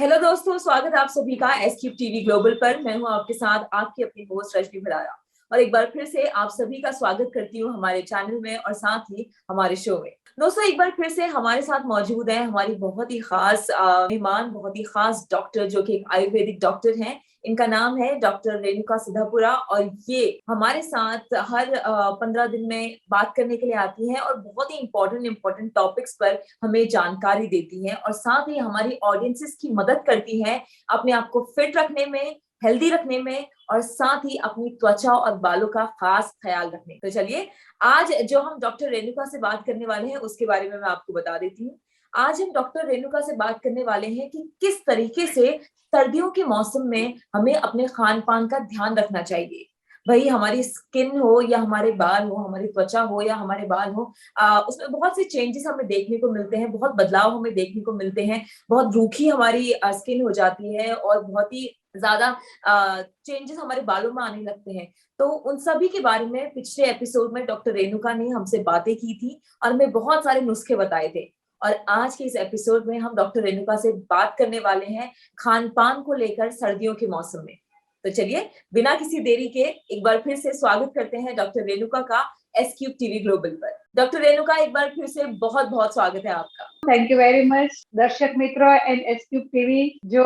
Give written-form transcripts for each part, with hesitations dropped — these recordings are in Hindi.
हेलो दोस्तों, स्वागत है आप सभी का एस क्यूब टीवी ग्लोबल पर। मैं हूं आपके साथ आपकी अपनी होस्ट रजनी भड़ारा और एक बार फिर से आप सभी का स्वागत करती हूं हमारे चैनल में और साथ ही हमारे शो में। दोस्तों, एक बार फिर से हमारे साथ मौजूद है हमारी बहुत ही खास मेहमान, बहुत ही खास डॉक्टर जो कि एक आयुर्वेदिक डॉक्टर हैं। इनका नाम है डॉक्टर रेणुका सिद्धापुरा और ये हमारे साथ हर 15 दिन में बात करने के लिए आती हैं और बहुत ही इंपॉर्टेंट टॉपिक्स पर हमें जानकारी देती हैं और साथ ही हमारी ऑडियंसेस की मदद करती हैं अपने आप को फिट रखने में, हेल्दी रखने में और साथ ही अपनी त्वचा और बालों का खास ख्याल रखने। तो चलिए, आज जो हम डॉक्टर रेणुका से बात करने वाले हैं उसके बारे में मैं आपको बता देती हूँ। आज हम डॉक्टर रेणुका से बात करने वाले हैं कि किस तरीके से सर्दियों के मौसम में हमें अपने खान पान का ध्यान रखना चाहिए। वही हमारी स्किन हो या हमारे बाल हो, हमारी त्वचा हो या हमारे बाल हो, उसमें बहुत से चेंजेस हमें देखने को मिलते हैं, बहुत बदलाव हमें देखने को मिलते हैं। बहुत रूखी हमारी स्किन हो जाती है और बहुत ही ज्यादा चेंजेस हमारे बालों में आने लगते हैं। तो उन सभी के बारे में पिछले एपिसोड में डॉक्टर रेणुका ने हमसे बातें की थी और हमें बहुत सारे नुस्खे बताए थे। और आज के इस एपिसोड में हम डॉक्टर रेणुका से बात करने वाले हैं खान पान को लेकर सर्दियों के मौसम में। तो चलिए, बिना किसी देरी के एक बार फिर से स्वागत करते हैं डॉक्टर रेणुका का एस क्यूब टीवी ग्लोबल पर। डॉक्टर रेणुका, एक बार फिर से बहुत बहुत स्वागत है आपका। थैंक यू वेरी मच दर्शक मित्रों एंड एस क्यूब टीवी जो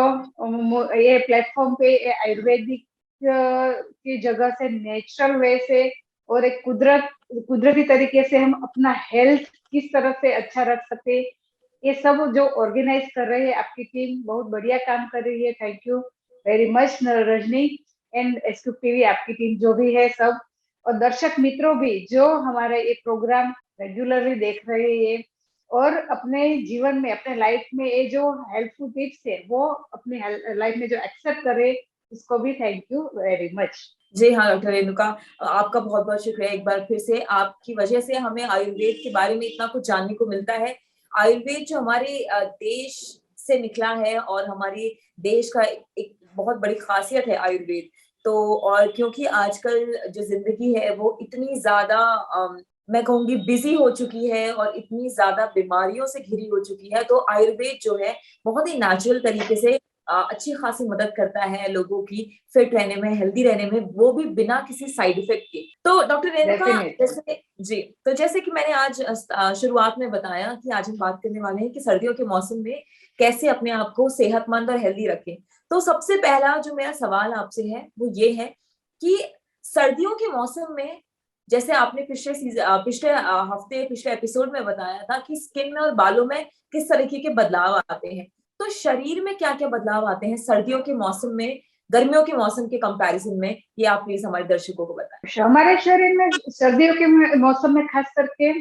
ये प्लेटफॉर्म पे आयुर्वेदिक की जगह से नेचुरल वे से और एक कुदरती तरीके से हम अपना हेल्थ किस तरह से अच्छा रख सके, ये सब जो ऑर्गेनाइज कर रही है आपकी टीम बहुत बढ़िया काम कर रही है। Thank you very much Rajni and S cube TV, आपकी टीम जो भी है सब, और दर्शक मित्रों भी जो हमारा ये प्रोग्राम रेगुलरली देख रहे हैं और अपने जीवन में, अपने लाइफ में ये जो हेल्पफुल टिप्स है वो अपने लाइफ में जो एक्सेप्ट करे, उसको भी थैंक यू वेरी मच। जी हाँ डॉक्टर रेणुका, आपका बहुत बहुत शुक्रिया। एक बार फिर से आपकी वजह से हमें आयुर्वेद के बारे में इतना कुछ जानने को मिलता है। आयुर्वेद जो हमारे देश से निकला है और हमारे देश का एक बहुत बड़ी खासियत है आयुर्वेद। तो और क्योंकि आजकल जो जिंदगी है वो इतनी ज्यादा मैं कहूंगी बिजी हो चुकी है और इतनी ज्यादा बीमारियों से घिरी हो चुकी है, तो आयुर्वेद जो है बहुत ही नेचुरल तरीके से अच्छी खासी मदद करता है लोगों की फिट रहने में, हेल्दी रहने में, वो भी बिना किसी साइड इफेक्ट के। तो डॉक्टर रेणुका, जैसे कि मैंने आज शुरुआत में बताया कि आज हम बात करने वाले हैं कि सर्दियों के मौसम में कैसे अपने आप को सेहतमंद और हेल्दी रखें। तो सबसे पहला जो मेरा सवाल आपसे है वो ये है कि सर्दियों के मौसम में, जैसे आपने पिछले हफ्ते पिछले एपिसोड में बताया था कि स्किन में और बालों में किस तरीके के बदलाव आते हैं, तो शरीर में क्या क्या बदलाव आते हैं सर्दियों के मौसम में गर्मियों के मौसम के कंपैरिजन में, ये आप प्लीज हमारे दर्शकों को बताएं। हमारे शरीर में सर्दियों के मौसम में खास करके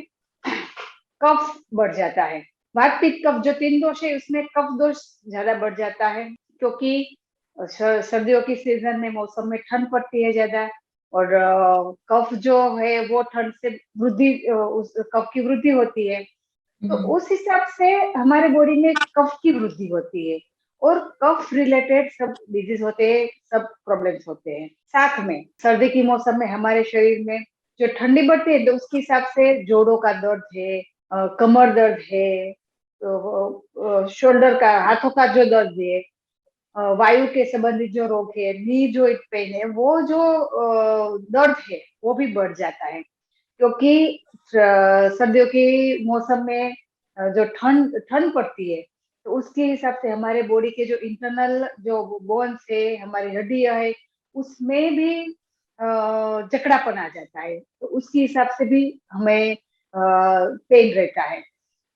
कफ बढ़ जाता है। वात पित्त कफ जो 3 दोष है उसमें कफ दोष ज्यादा बढ़ जाता है, क्योंकि सर्दियों की सीजन में मौसम में ठंड पड़ती है ज्यादा और कफ जो है वो ठंड से वृद्धि, उस कफ की वृद्धि होती है। तो उस हिसाब से हमारे बॉडी में कफ की वृद्धि होती है और कफ रिलेटेड सब डिजीज होते हैं, सब प्रॉब्लम्स होते हैं। साथ में सर्दी की मौसम में हमारे शरीर में जो ठंडी बढ़ती है तो उसके हिसाब से जोड़ों का दर्द है, कमर दर्द है, तो शोल्डर का, हाथों का जो दर्द है, वायु के संबंधित जो रोग है, नी जॉइंट पेन है, वो जो दर्द है वो भी बढ़ जाता है। क्योंकि सर्दियों के मौसम में जो ठंड पड़ती है तो उसके हिसाब से हमारे बॉडी के जो इंटरनल जो बोन्स है, हमारी हड्डियां है, उसमें भी जकड़ापन आ जाता है, तो उसके हिसाब से भी हमें पेन रहता है।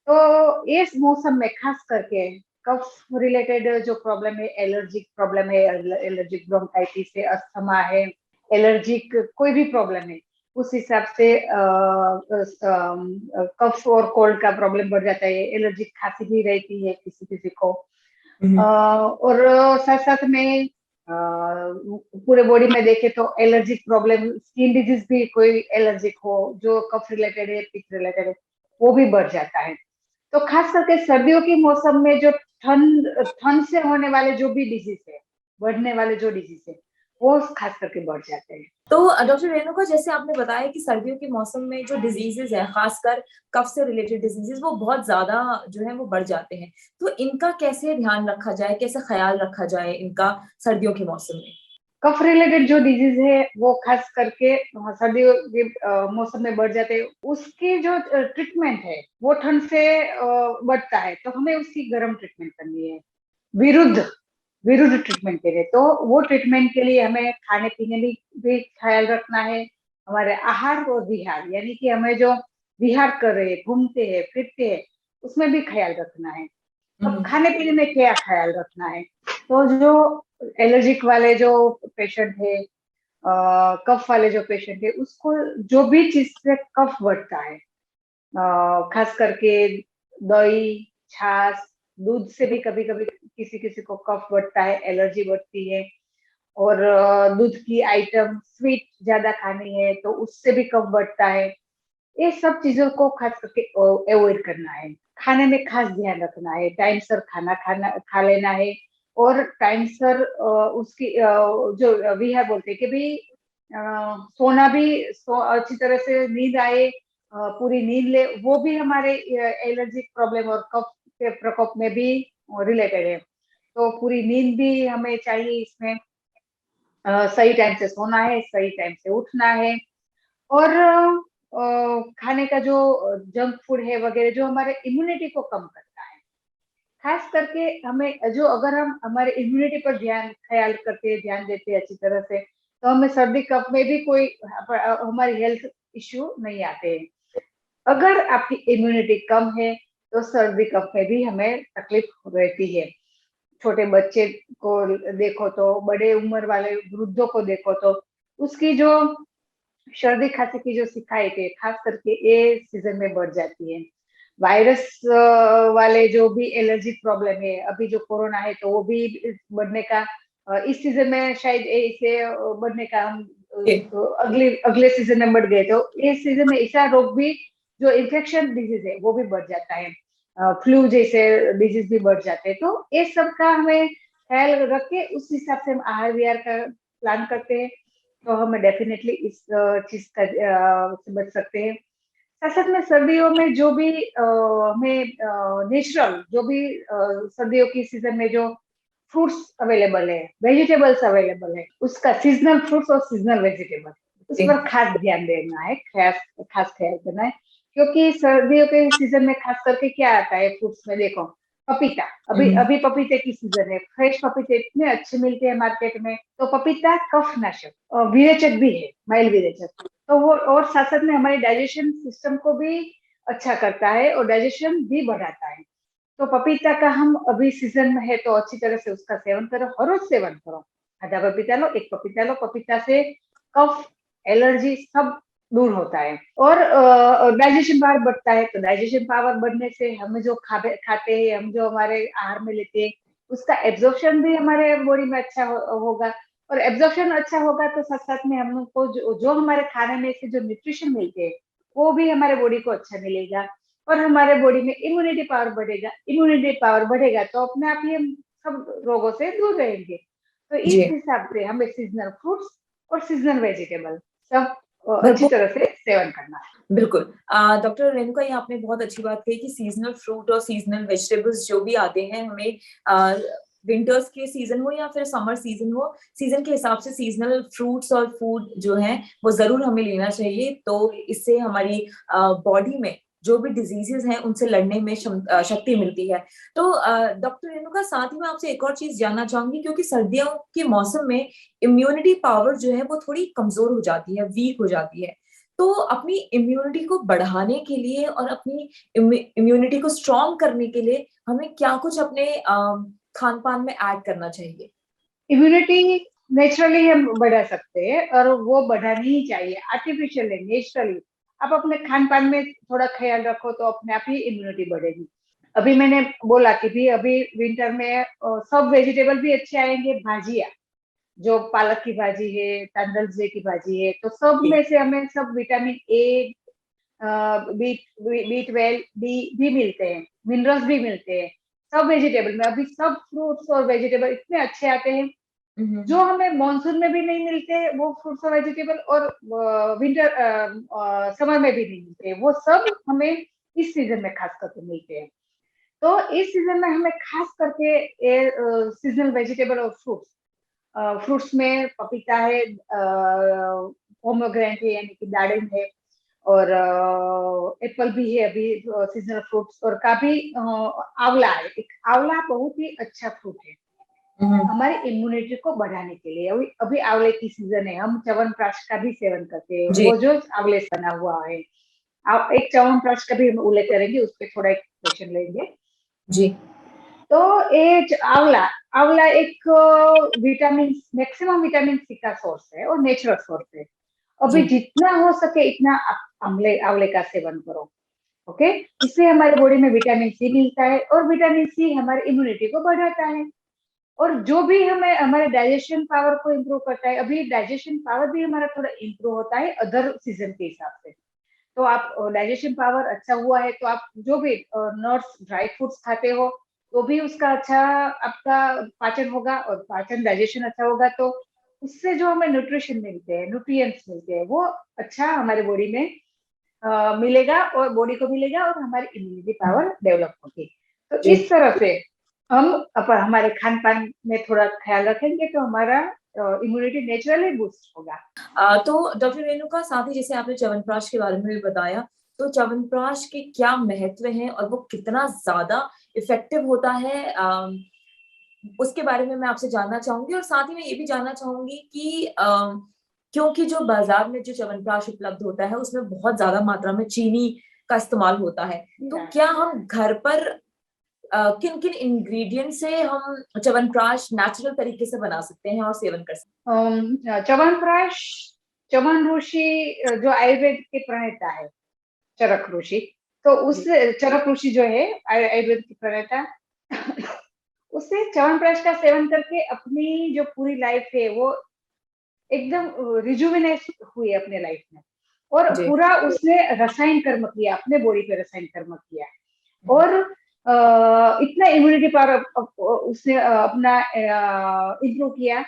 तो इस मौसम में खास करके कफ रिलेटेड जो प्रॉब्लम है, एलर्जिक प्रॉब्लम है, एलर्जिक ब्रोंकाइटिस है, अस्थमा है, एलर्जिक कोई भी प्रॉब्लम है, उस हिसाब से कफ और कोल्ड का प्रॉब्लम बढ़ जाता है। एलर्जिक खांसी भी रहती है किसी किसी को, और साथ साथ में पूरे बॉडी में देखे तो एलर्जिक प्रॉब्लम, स्किन डिजीज भी कोई एलर्जिक हो जो कफ रिलेटेड है, पित्त रिलेटेड है, वो भी बढ़ जाता है। तो खास करके सर्दियों के मौसम में जो ठंड से होने वाले जो भी डिजीज है, बढ़ने वाले जो डिजीज है, वो खास करके बढ़ जाते हैं। तो डॉक्टर रेणुका, जैसे आपने बताया कि सर्दियों के मौसम में जो डिजीजेज है, खासकर कफ से रिलेटेड डिजीजेज, वो बहुत ज्यादा जो है वो बढ़ जाते हैं, तो इनका कैसे ध्यान रखा जाए, कैसे ख्याल रखा जाए इनका सर्दियों के मौसम में? कफ रिलेटेड जो डिजीज है वो खास करके सर्दियों के मौसम में बढ़ जाते हैं। उसकी जो ट्रीटमेंट है वो ठंड से बढ़ता है, तो हमें उसकी गर्म ट्रीटमेंट करनी है, विरुद्ध विरुद्ध ट्रीटमेंट के लिए। तो वो ट्रीटमेंट के लिए हमें खाने पीने भी ख्याल रखना है, हमारे आहार और विहार, यानी कि हमें जो विहार कर रहे हैं, घूमते हैं फिरते हैं, उसमें भी ख्याल रखना है। अब खाने पीने में क्या ख्याल रखना है, तो जो एलर्जिक वाले जो पेशेंट है, कफ वाले जो पेशेंट है, उसको जो भी चीज से कफ बढ़ता है, खास करके दही, छाछ, दूध से भी कभी कभी किसी किसी को कफ बढ़ता है, एलर्जी बढ़ती है। और दूध की आइटम स्वीट ज्यादा खानी है तो उससे भी कफ बढ़ता है। ये सब चीजों को खास करके अवॉइड करना है। खाने में खास ध्यान रखना है, टाइम सर खाना खाना खा लेना है। और टाइम सर उसकी जो विहार बोलते हैं कि भी सोना भी, अच्छी तरह से नींद आए, पूरी नींद ले, वो भी हमारे एलर्जिक प्रॉब्लम और कफ के प्रकोप में भी रिलेटेड है। तो पूरी नींद भी हमें चाहिए इसमें। सही टाइम से सोना है, सही टाइम से उठना है। और खाने का जो जंक फूड है वगैरह, जो हमारे इम्यूनिटी को कम करता है, खास करके हमें जो, अगर हम हमारे इम्यूनिटी पर ध्यान ख्याल करते हैं, ध्यान देते हैं अच्छी तरह से, तो हमें सर्दी कफ में भी कोई हमारी हेल्थ इश्यू नहीं आते हैं। अगर आपकी इम्यूनिटी कम है तो सर्दी कफ में भी हमें तकलीफ रहती है। छोटे बच्चे को देखो तो, बड़े उम्र वाले वृद्धों को देखो तो, उसकी जो सर्दी खांसी की जो शिकायत है खास करके ये सीजन में बढ़ जाती है। वायरस वाले जो भी एलर्जी प्रॉब्लम है, अभी जो कोरोना है तो वो भी बढ़ने का, इस सीजन में शायद इसे बढ़ने का हम अगले अगले सीजन में बढ़ गए, तो इस सीजन में ऐसा रोग भी, जो इन्फेक्शन डिजीज है वो भी बढ़ जाता है, फ्लू जैसे डिजीज भी बढ़ जाते हैं। तो ये सब का हमें ख्याल रख के उस हिसाब से हम आहार विहार का प्लान करते हैं, तो हम डेफिनेटली इस चीज का से बच सकते हैं। साथ साथ में सर्दियों में जो भी हमें नेचुरल जो भी सर्दियों की सीजन में जो फ्रूट्स अवेलेबल है, वेजिटेबल्स अवेलेबल है, उसका सीजनल फ्रूट्स और सीजनल वेजिटेबल, उस पर खास ध्यान देना है, खास खास ख्याल करना है। क्योंकि सर्दियों के सीजन में खास करके क्या आता है फ्रूट्स में, देखो पपीता, अभी अभी पपीते की सीजन है, फ्रेश पपीते इतने अच्छे मिलते हैं मार्केट में। तो पपीता कफ नाशक और विरेचक भी है, माइल्ड विरेचक, तो वो, और साथ साथ में हमारे डाइजेशन सिस्टम को भी अच्छा करता है और डाइजेशन भी बढ़ाता है। तो पपीता का हम अभी सीजन में है तो अच्छी तरह से उसका सेवन करो, हर रोज सेवन करो। आधा पपीता लो, एक पपीता लो, पपीता से कफ, एलर्जी सब दूर होता है। और डाइजेशन पावर बढ़ता है, तो डाइजेशन पावर बढ़ने से हम जो खाते हैं, हम जो हमारे आहार में लेते हैं, उसका एब्जॉर्प्शन भी हमारे बॉडी में अच्छा होगा। और एब्जॉर्प्शन अच्छा होगा तो साथ साथ में हमको जो हमारे खाने में से जो न्यूट्रिशन मिलते हैं वो भी हमारे बॉडी को अच्छा मिलेगा। और हमारे बॉडी में इम्यूनिटी पावर बढ़ेगा, इम्यूनिटी पावर बढ़ेगा तो अपने आप ही हम सब रोगों से दूर रहेंगे। तो इस जी हिसाब से हमें सीजनल फ्रूट्स और सीजनल वेजिटेबल सब अच्छी बिल्कुल तरह से सेवन करना है। बिल्कुल। डॉक्टर रेणुका, ये आपने बहुत अच्छी बात कही कि सीजनल फ्रूट और सीजनल वेजिटेबल्स जो भी आते हैं, हमें विंटर्स के सीजन हो या फिर समर सीजन हो, सीजन के हिसाब से सीजनल फ्रूट्स और फूड जो है वो जरूर हमें लेना चाहिए। तो इससे हमारी बॉडी में जो भी डिजीजेस हैं उनसे लड़ने में शक्ति मिलती है। तो डॉक्टर रेणुका, साथ ही मैं आपसे एक और चीज जानना चाहूंगी, क्योंकि सर्दियों के मौसम में इम्यूनिटी पावर जो है वो थोड़ी कमजोर हो जाती है, वीक हो जाती है। तो अपनी इम्यूनिटी को बढ़ाने के लिए और अपनी इम्यूनिटी को स्ट्रॉन्ग करने के लिए हमें क्या कुछ अपने खान पान में ऐड करना चाहिए? इम्यूनिटी नेचुरली हम बढ़ा सकते हैं और वो बढ़ानी ही चाहिए, आर्टिफिशियल है, नेचुरली। आप अपने खान पान में थोड़ा ख्याल रखो तो अपने आप ही इम्यूनिटी बढ़ेगी। अभी मैंने बोला कि भी अभी विंटर में सब वेजिटेबल भी अच्छे आएंगे, भाजिया, जो पालक की भाजी है, तांदलजे की भाजी है, तो सब जी में से हमें सब vitamin A, B B 12 D भी मिलते हैं, मिनरल्स भी मिलते हैं सब वेजिटेबल में। अभी सब फ्रूट्स और वेजिटेबल इतने अच्छे आते हैं जो हमें मॉनसून में भी नहीं मिलते वो फ्रूट्स और वेजिटेबल, और विंटर समर में भी नहीं मिलते, वो सब हमें इस सीजन में खास करके मिलते हैं। तो इस सीजन में हमें खास करके सीजनल वेजिटेबल और फ्रूट्स, फ्रूट्स में पपीता है, पोमोग्रेनेट है यानी कि दाड़िम है, और एप्पल भी है अभी सीजनल फ्रूट्स, और काफी आंवला है। एक आंवला बहुत ही अच्छा फ्रूट है हमारी इम्यूनिटी को बढ़ाने के लिए। अभी अभी आंवले की सीजन है, हम च्यवनप्राश का भी सेवन करते हैं, जी वो जो आंवले से बना हुआ है। एक च्यवनप्राश का भी हम उल्लेख करेंगे, उस पर थोड़ा एक क्वेश्चन लेंगे। जी। तो ये आंवला आंवला एक विटामिन, मैक्सिमम विटामिन सी का सोर्स है और नेचुरल सोर्स है। अभी जी जितना हो सके इतना आप आंवले आंवले का सेवन करो, ओके। इससे हमारे बॉडी में विटामिन सी मिलता है, और विटामिन सी हमारी इम्यूनिटी को बढ़ाता है, और जो भी हमें हमारे डाइजेशन पावर को इम्प्रूव करता है। अभी डाइजेशन पावर भी हमारा थोड़ा इम्प्रूव होता है अदर सीजन के हिसाब से। तो आप डाइजेशन पावर अच्छा हुआ है तो आप जो भी नट्स ड्राई फ्रूट्स खाते हो तो भी उसका अच्छा आपका पाचन होगा, और पाचन डाइजेशन अच्छा होगा तो उससे जो हमें न्यूट्रिशन मिलते हैं, न्यूट्रिएंट्स मिलते हैं, वो अच्छा हमारे बॉडी में मिलेगा, और बॉडी को मिलेगा, और हमारी इम्यूनिटी पावर डेवलप होगी। तो जी। इस तरह से हम हमारे खान पान में थोड़ा ख्याल रखेंगे तो हमारा इम्यूनिटी नेचुरली बूस्ट होगा। तो डॉक्टर रेणुका, साथ ही जैसे आपने च्यवनप्राश के बारे में भी बताया, तो च्यवनप्राश के क्या महत्व हैं और वो कितना ज्यादा इफेक्टिव होता है, उसके बारे में मैं आपसे जानना चाहूंगी। और साथ ही मैं ये भी जानना चाहूंगी कि क्योंकि जो बाजार में जो च्यवनप्राश उपलब्ध होता है उसमें बहुत ज्यादा मात्रा में चीनी का इस्तेमाल होता है, तो क्या हम घर पर किन किन इंग्रेडिएंट से हम च्यवनप्राश नेचुरल तरीके से बना सकते हैं और सेवन कर सकते च्यवनप्राश, च्यवन ऋषि जो आयुर्वेद के प्रणेता है, चरक ऋषि, तो उस चरक ऋषि जो है आयुर्वेद की प्रणेता, उससे च्यवनप्राश का सेवन करके अपनी जो पूरी लाइफ है वो एकदम रिजुविनेट हुई अपने लाइफ में, और हैं? जी। पूरा उसने रसायन कर्म किया, अपने बॉडी पे रसायन कर्म किया, और इतना इम्यूनिटी पावर उसने अपना इम्प्रूव किया,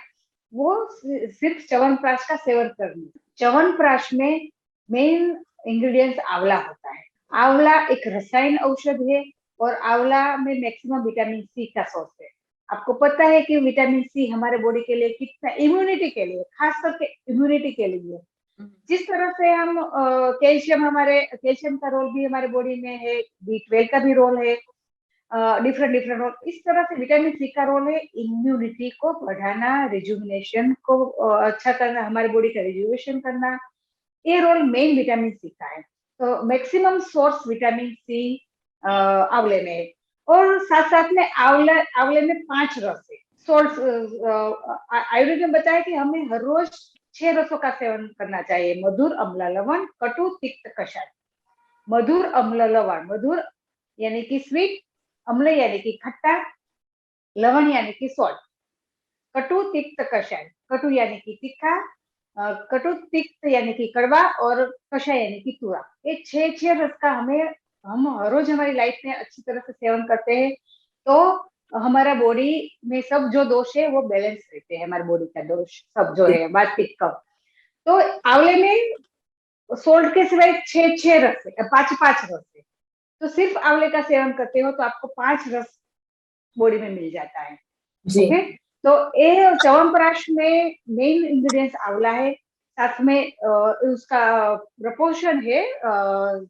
वो सिर्फ च्यवनप्राश का सेवन करने। च्यवनप्राश में मेन इंग्रेडिएंट्स आंवला होता है। आंवला एक रसायन औषध है, और आंवला में मैक्सिमम विटामिन सी का सोर्स है। आपको पता है कि विटामिन सी हमारे बॉडी के लिए कितना, इम्यूनिटी के लिए, खास करके इम्यूनिटी के लिए, जिस तरह से हम कैल्शियम, हमारे कैल्शियम का रोल भी हमारे बॉडी में है, B12 का भी रोल है, डिफरेंट डिफरेंट रोल, इस तरह से विटामिन सी का रोल है इम्यूनिटी को बढ़ाना, रिजुविनेशन को अच्छा करना, हमारे बॉडी का रिजुविनेशन करना, ये रोल मेन विटामिन सी का है। तो मैक्सिमम सोर्स विटामिन सी आंवले में है, और साथ साथ में आंवले आंवले में 5 रस है। सोर्स आयुर्वेद में बताया कि हमें हर रोज 6 रसों का सेवन करना चाहिए: मधुर, अम्ल, लवण, कटु, तिक्त, कषाय। मधुर, अम्ल, लवण, मधुर यानी कि स्वीट, अम्ल यानी कि खट्टा, लवण यानी कि सॉल्ट, कटु, तिक्त, कषाय। कटु यानी कि तीखा, कटु तिक्त यानी कि कड़वा, और कषाय यानी कि तुरा। ये 6 रस का हम हर रोज हमारी लाइफ में अच्छी तरह से सेवन करते हैं तो हमारा बॉडी में सब जो दोष है वो बैलेंस रहते हैं, हमारे बॉडी का दोष सब जो है वात पित्त कफ। तो आंवले में सोल्ट के सिवाय 6 रस है, 5 रस है। तो सिर्फ आंवले का सेवन करते हो तो आपको 5 रस बॉडी में मिल जाता है, जी। ओके। तो ये च्यवनप्राश में मेन इंग्रेडिएंट्स आंवला है, साथ में उसका प्रपोर्शन है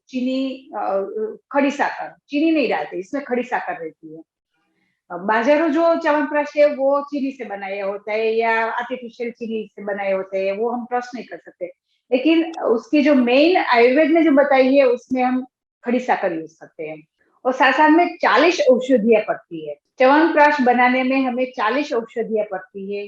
चीनी, खड़ी साकर, चीनी नहीं डालते इसमें, खड़ी साकर रहती है। बाजारू जो च्यवनप्राश है वो चीनी से बनाया होता है या आर्टिफिशियल चीनी से बनाए होते हैं, वो हम ट्रस्ट नहीं कर सकते। लेकिन उसकी जो मेन आयुर्वेद ने जो बताई है उसमें हम खड़ी साकर यूज करते हैं, और साथ साथ में 40 औषधियां पड़ती है। च्यवनप्राश बनाने में हमें 40 औषधियां पड़ती है।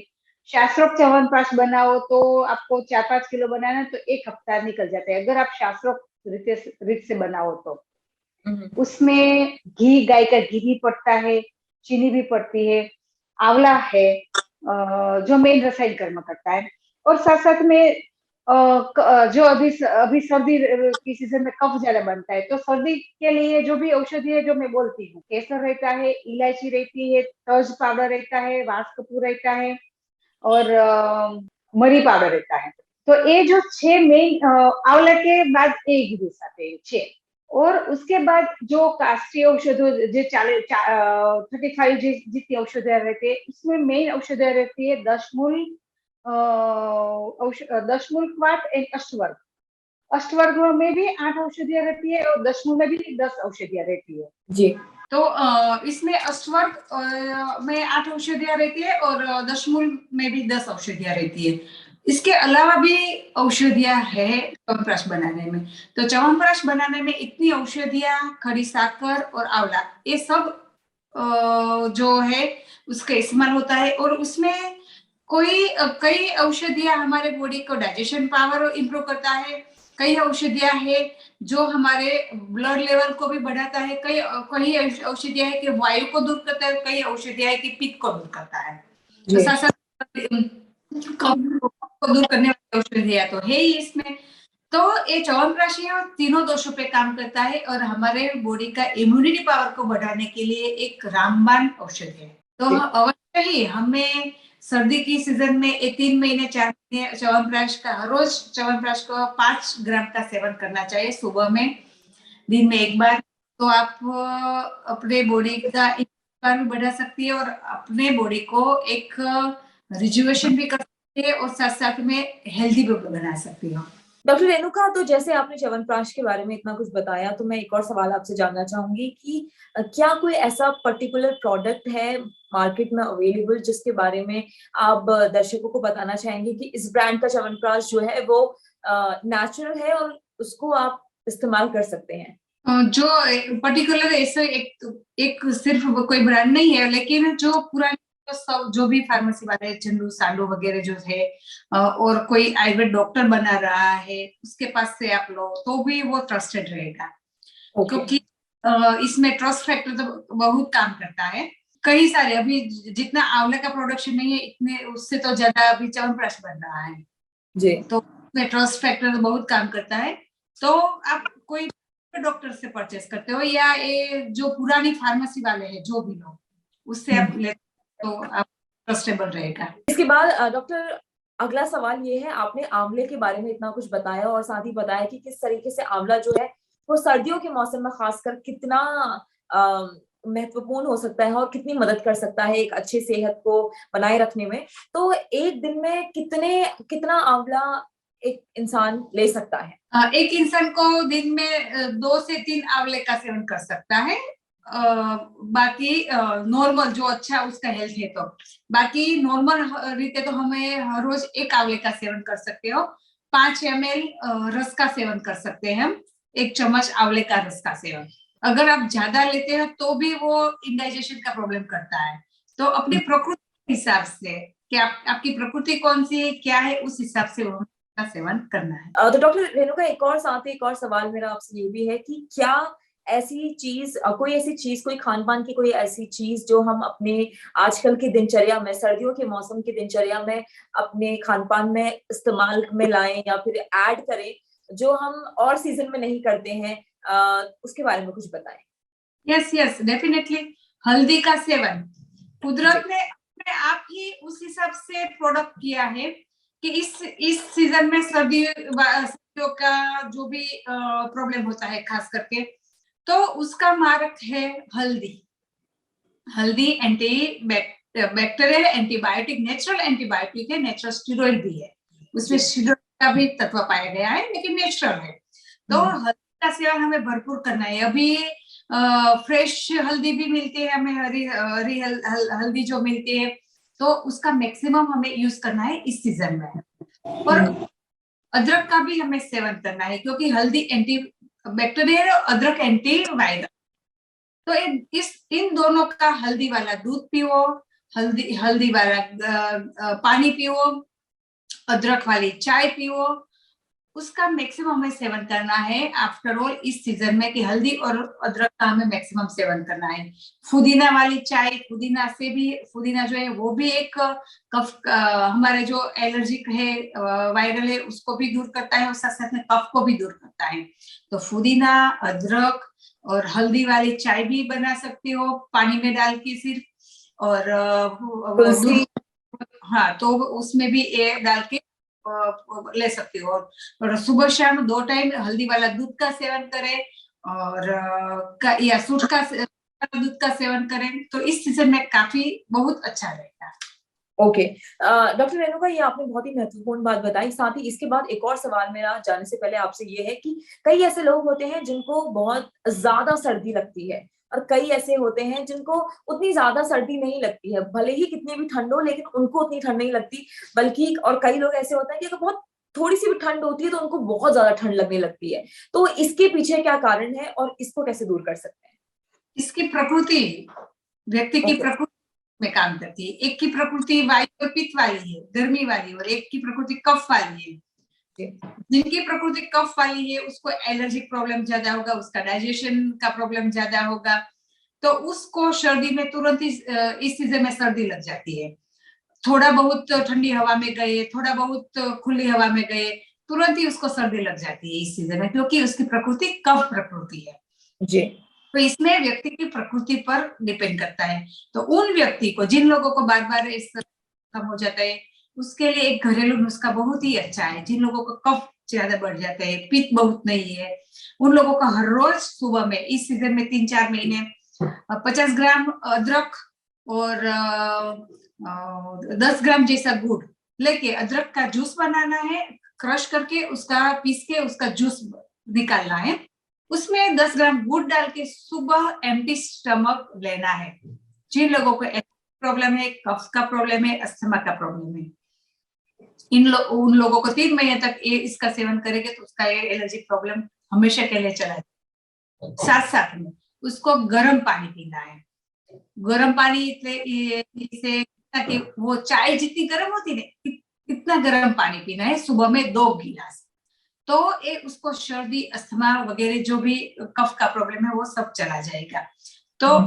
शास्त्रोक्त च्यवनप्राश बनाओ तो आपको 4-5 किलो बनाना तो 1 हफ्ता निकल जाता है, अगर आप शास्त्रोक्त रीत से बनाओ तो। उसमें घी, गाय का घी भी पड़ता है, चीनी भी पड़ती है, आंवला है जो मेन रसायन कर्म करता है, और साथ साथ में जो अभी सर्दी की सीजन में कफ ज्यादा बनता है तो सर्दी के लिए जो भी औषधि है जो मैं बोलती हूँ, केसर रहता है, इलायची रहती है, तज पाउडर रहता है, वास कपूर रहता है, और मरी पाउडर रहता है। तो ये जो 6 मेन, आंवला के बाद एक दिवस आते हैं 6, और उसके बाद जो काष्ठीय औषधों जो 35 जितनी औषधियां रहती है, उसमें मेन औषधियां रहती है दशमूल, 10 मूल क्वाट एंड अष्टवर्ग। अष्टवर्ग में भी 8 औषधियां रहती है और दशमूल में भी 10 औषधियां रहती है जी। तो इसमें अष्टवर्ग में 8 औषधियां रहती है और दशमूल में भी 10 औषधियां रहती है। इसके अलावा भी औषधियां है च्यवनप्राश बनाने में। तो च्यवनप्राश बनाने में इतनी औषधियां, खड़ी साकर और आंवला, ये सब जो है उसका इस्तेमाल होता है। और उसमें कई औषधियां हमारे बॉडी को डाइजेशन पावर इंप्रूव करता है, कई औषधियां है जो हमारे ब्लड लेवल को भी बढ़ाता है, कई औषधियां है कि वायु को दूर करता है, कई औषधियां है कि पित्त को दूर करता है। तो साथ साथ कफ को दूर करने वाली औषधियां तो है ही इसमें। तो ये च्यवनप्राश तीनों दोषों पे काम करता है और हमारे बॉडी का इम्यूनिटी पावर को बढ़ाने के लिए एक रामबाण औषधि है। तो अवश्य ही हमें सर्दी की सीजन में 3 महीने 4 महीने च्यवनप्राश का, हर रोज च्यवनप्राश को 5 ग्राम का सेवन करना चाहिए सुबह में, दिन में एक बार। तो आप अपने बॉडी का इम्यूनिटी भी बढ़ा सकती है और अपने बॉडी को एक रिजुवेशन भी कर सकती है और साथ साथ में हेल्दी भी बना सकती हो। डॉक्टर रेणुका, तो जैसे आपने च्यवनप्राश के बारे में इतना कुछ बताया, तो मैं एक और सवाल आपसे जानना चाहूंगी कि क्या कोई ऐसा पर्टिकुलर प्रोडक्ट है मार्केट में अवेलेबल जिसके बारे में आप दर्शकों को बताना चाहेंगे कि इस ब्रांड का च्यवनप्राश जो है वो नेचुरल है और उसको आप इस्तेमाल कर सकते हैं? जो पर्टिकुलर ऐसे एक सिर्फ कोई ब्रांड नहीं है, लेकिन जो पुराने सब जो भी फार्मेसी वाले चंदू सांडू वगैरह जो है, और कोई आयुर्वेद डॉक्टर बना रहा है उसके पास से आप लो तो भी वो ट्रस्टेड रहेगा। क्योंकि इसमें ट्रस्ट फैक्टर तो बहुत काम करता है। कई सारे अभी जितना आंवले का प्रोडक्शन नहीं है, इतने उससे तो ज्यादा अभी च्यवनप्राश बन रहा है जी। तो उसमें ट्रस्ट फैक्टर तो बहुत काम करता है। तो आप कोई डॉक्टर से परचेस करते हो या ये जो पुरानी फार्मेसी वाले हैं जो भी लोग, उससे आप लेते तो आप ट्रस्टेबल रहेगा। इसके बाद डॉक्टर, अगला सवाल ये है, आपने आंवले के बारे में इतना कुछ बताया और साथ ही बताया कि किस तरीके से आंवला जो है वो सर्दियों के मौसम में खासकर कितना महत्वपूर्ण हो सकता है और कितनी मदद कर सकता है एक अच्छी सेहत को बनाए रखने में। तो एक दिन में कितना आंवला एक इंसान ले सकता है? एक इंसान को दिन में 2 से 3 आंवले का सेवन कर सकता है। बाकी नॉर्मल जो अच्छा उसका हेल्थ है तो बाकी नॉर्मल रीते तो हमें हर रोज 1 आंवले का सेवन कर सकते हो। 5 ml रस का सेवन कर सकते हैं हम, 1 चम्मच आंवले का रस का सेवन। अगर आप ज्यादा लेते हो तो भी वो इंडाइजेशन का प्रॉब्लम करता है। तो अपनी प्रकृति के हिसाब से कि आपकी प्रकृति कौन सी है, क्या है, उस हिसाब से वो का सेवन करना है। तो डॉक्टर रेणुका, एक और सवाल मेरा आपसे ये भी है कि क्या ऐसी चीज, कोई खान पान की कोई ऐसी चीज जो हम अपने आजकल की दिनचर्या में, सर्दियों के मौसम की दिनचर्या में अपने खान पान में इस्तेमाल में लाएं या फिर ऐड करें जो हम और सीजन में नहीं करते हैं, उसके बारे में कुछ बताएं। Yes definitely. हल्दी का सेवन कुदरत ने अपने आप ही उस हिसाब से प्रोडक्ट किया है कि इस सीजन में सर्दियों का जो भी प्रॉब्लम होता है खास करके, तो उसका मारक है हल्दी। हल्दी anti bacterial antibiotic, natural antibiotic है, नेचुरल स्टेरॉइड भी है, उसमें स्टेरॉइड का भी तत्व पाया गया है लेकिन नेचुरल है। तो हल्दी का सेवन हमें भरपूर करना है। अभी फ्रेश हल्दी भी मिलती है हमें, हरी हल्दी जो मिलती है, तो उसका मैक्सिमम हमें यूज करना है इस सीजन में। और अदरक का भी हमें सेवन करना है क्योंकि हल्दी एंटी बैक्टीरियल और अदरक एंटी वायरल। तो इन दोनों का हल्दी वाला दूध पियो, हल्दी वाला पानी पियो, अदरक वाली चाय पियो, उसका मैक्सिमम हमें सेवन करना है। आफ्टर ऑल इस सीजन में कि हल्दी और अदरक का हमें मैक्सिमम सेवन करना है। पुदीना वाली चाय, पुदीना जो है वो भी एक कफ, हमारे जो एलर्जिक है, वायरल है, उसको भी दूर करता है और साथ साथ में कफ को भी दूर करता है। तो पुदीना, अदरक और हल्दी वाली चाय भी बना सकते हो पानी में डाल के सिर्फ, और हाँ, तो उसमें भी ये डाल के ले सकते हो। और सुबह शाम 2 टाइम हल्दी वाला दूध का सेवन करें, और या सूट का दूध का सेवन करें, तो इस सीजन में काफी बहुत अच्छा रहेगा। ओके, डॉक्टर रेणुका, ये आपने बहुत ही महत्वपूर्ण बात बताई। साथ ही इसके बाद एक और सवाल मेरा जाने से पहले आपसे ये है कि कई ऐसे लोग होते हैं जिनको बहुत ज्यादा सर्दी लगती है, और कई ऐसे होते हैं जिनको उतनी ज्यादा सर्दी नहीं लगती है, भले ही कितनी भी ठंड हो लेकिन उनको उतनी ठंड नहीं लगती। बल्कि और कई लोग ऐसे होते हैं कि अगर बहुत थोड़ी सी भी ठंड होती है तो उनको बहुत ज्यादा ठंड लगने लगती है। तो इसके पीछे क्या कारण है और इसको कैसे दूर कर सकते हैं? इसकी प्रकृति, व्यक्ति की प्रकृति में काम करती है। एक की प्रकृति वायु और पित्त वाली है, गर्मी वाली, और एक की प्रकृति कफ वाली है। जिनकी प्रकृति कफ वाली है उसको एलर्जिक प्रॉब्लम ज्यादा होगा, उसका डाइजेशन का प्रॉब्लम ज्यादा होगा, तो उसको सर्दी में तुरंत इस सीजन में सर्दी लग जाती है। थोड़ा बहुत ठंडी हवा में गए, थोड़ा बहुत खुली हवा में गए, तुरंत ही उसको सर्दी लग जाती है इस सीजन में, क्योंकि उसकी प्रकृति कफ प्रकृति है जी। तो इसमें व्यक्ति की प्रकृति पर डिपेंड करता है। तो उन व्यक्ति को, जिन लोगों को बार बार इस कम हो जाता है, उसके लिए एक घरेलू नुस्खा बहुत ही अच्छा है। जिन लोगों को कफ ज्यादा बढ़ जाता है, पित्त बहुत नहीं है, उन लोगों को हर रोज सुबह में इस सीजन में 3-4 महीने 50 ग्राम अदरक और 10 ग्राम जैसा गुड़ लेके अदरक का जूस बनाना है, क्रश करके उसका पीस के उसका जूस निकालना है, उसमें 10 ग्राम गुड़ डाल के सुबह एम्प्टी स्टमक लेना है। जिन लोगों को प्रॉब्लम है, कफ का प्रॉब्लम है, अस्थमा का प्रॉब्लम है, उन लोगों को 3 महीने तक इसका सेवन करेंगे तो उसका ये एलर्जी प्रॉब्लम हमेशा के लिए चला जाएगा। साथ साथ में उसको गर्म पानी पीना है। गर्म पानी से ताकि वो चाय जितनी गर्म होती है इतना गर्म पानी पीना है, सुबह में 2 गिलास। तो ये उसको सर्दी, अस्थमा वगैरह जो भी कफ का प्रॉब्लम है वो सब चला जाएगा। तो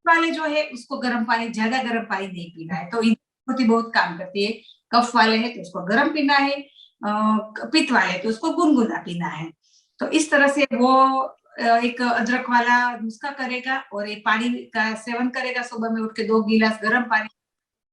वाले जो है उसको गर्म पानी, ज्यादा गर्म पानी नहीं पीना है, तो बहुत काम करती है। कफ वाले है तो उसको गर्म पीना है, पित्त वाले तो उसको गुनगुना पीना है। तो इस तरह से वो एक अदरक वाला नुस्खा करेगा और ये पानी का सेवन करेगा सुबह में उठ के 2 गिलास गर्म पानी,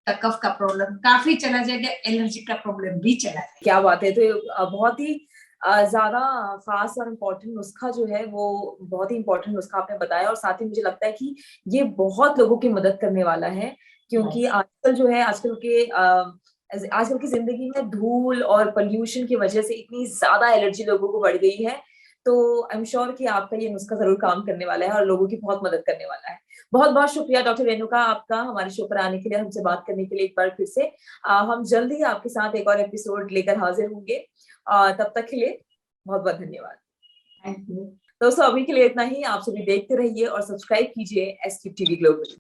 कफ का प्रॉब्लम काफी चला जाएगा, एलर्जी का प्रॉब्लम भी चला जाएगा। क्या बात है। तो बहुत ही ज्यादा खास और इम्पोर्टेंट नुस्खा जो है वो बहुत ही इम्पोर्टेंट नुस्खा आपने बताया, और साथ ही मुझे लगता है कि ये बहुत लोगों की मदद करने वाला है, क्योंकि आजकल जो है आजकल की जिंदगी में धूल और पोल्यूशन की वजह से इतनी ज्यादा एलर्जी लोगों को बढ़ गई है। तो आई एम श्योर कि आपका ये नुस्खा जरूर काम करने वाला है और लोगों की बहुत मदद करने वाला है। बहुत बहुत शुक्रिया डॉक्टर रेणुका आपका हमारे शो पर आने के लिए, हमसे बात करने के लिए एक बार फिर से। हम जल्द ही आपके साथ एक और एपिसोड लेकर हाजिर होंगे। तब तक के लिए बहुत बहुत धन्यवाद। थैंक यू दोस्तों, अभी के लिए इतना ही। आप सभी देखते रहिए और सब्सक्राइब कीजिए एसक्यूब टीवी ग्लोबल।